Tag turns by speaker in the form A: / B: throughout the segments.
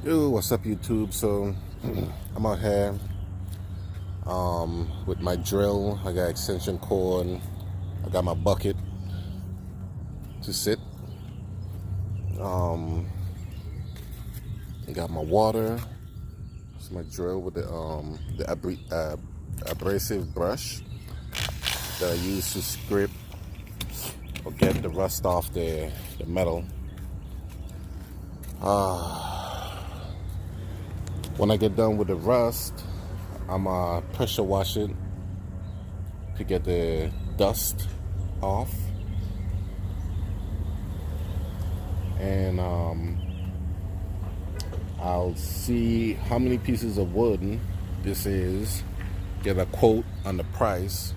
A: Yo, what's up YouTube? So I'm out here with my drill. I got extension cord. I got my bucket to sit. I got my water. It's my drill with the abrasive brush that I use to scrape or get the rust off the metal. When I get done with the rust, I'm pressure wash it to get the dust off, and I'll see how many pieces of wood this is, get a quote on the price,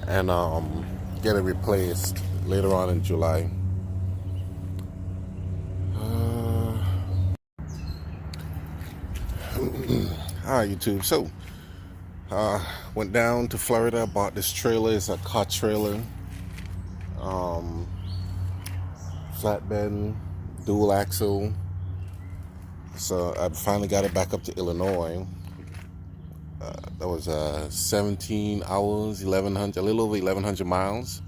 A: and get it replaced later on in July. Hi YouTube. So went down to Florida, bought this trailer. It's a car trailer, flatbed, dual axle. So I finally got it back up to Illinois. That was 17 hours, 1,100, a little over 1,100 miles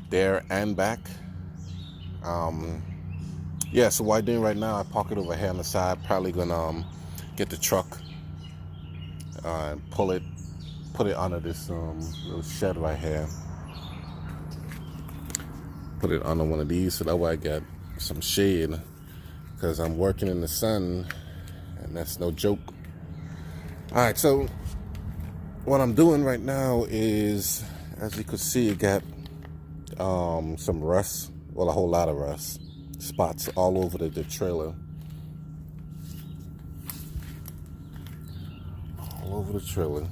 A: there and back. Yeah, so what I'm doing right now, I park it over here on the side. Probably gonna get the truck and put it under this little shed right here. Put it under one of these so that way I get some shade, because I'm working in the sun and that's no joke. All right, so what I'm doing right now is, as you can see, it got some rust, well, a whole lot of rust spots all over the trailer, all over the trailer.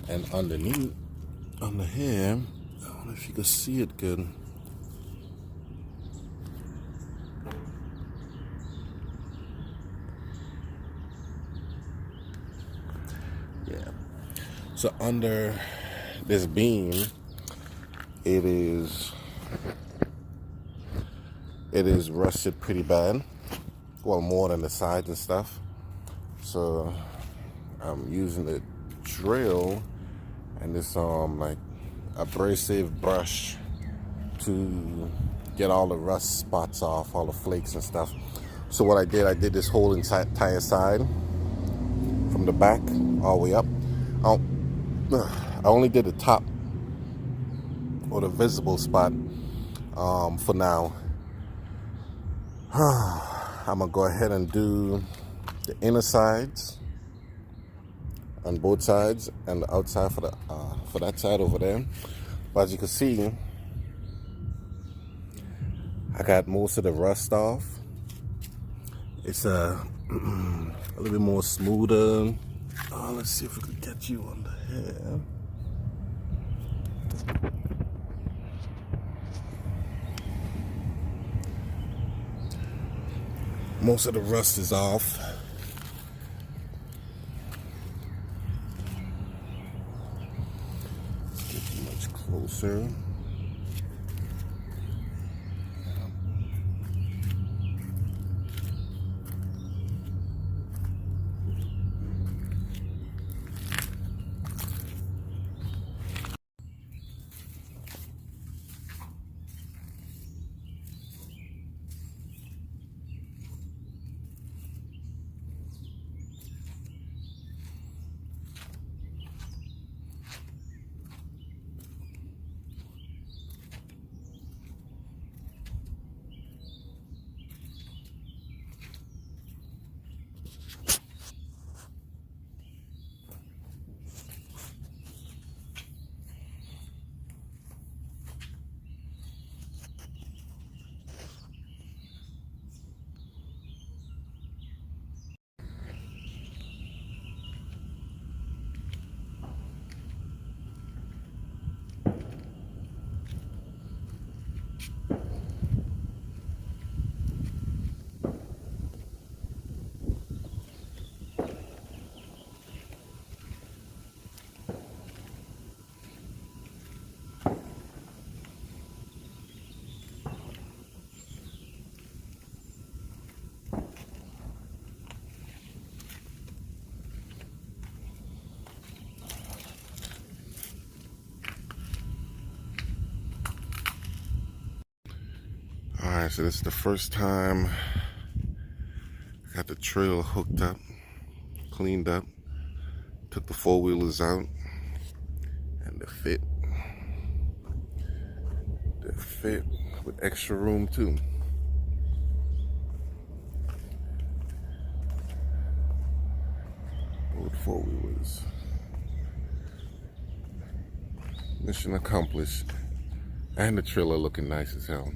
A: And underneath, under here, I don't know if you can see it good. Yeah. So under this beam, it is rusted pretty bad. Well, more than the sides and stuff. So I'm using the drill and this like abrasive brush to get all the rust spots off, all the flakes and stuff. So what I did this whole entire side from the back all the way up. I only did the top or the visible spot for now. I'm gonna go ahead and do the inner sides on both sides and the outside for that side over there. But as you can see, I got most of the rust off. It's a little bit more smoother. Let's see if we can get you under here. Most of the rust is off. Let's get much closer. Alright, so this is the first time I got the trailer hooked up, cleaned up, took the four-wheelers out, and the fit with extra room too. Both four-wheelers. Mission accomplished. And the trailer looking nice as hell.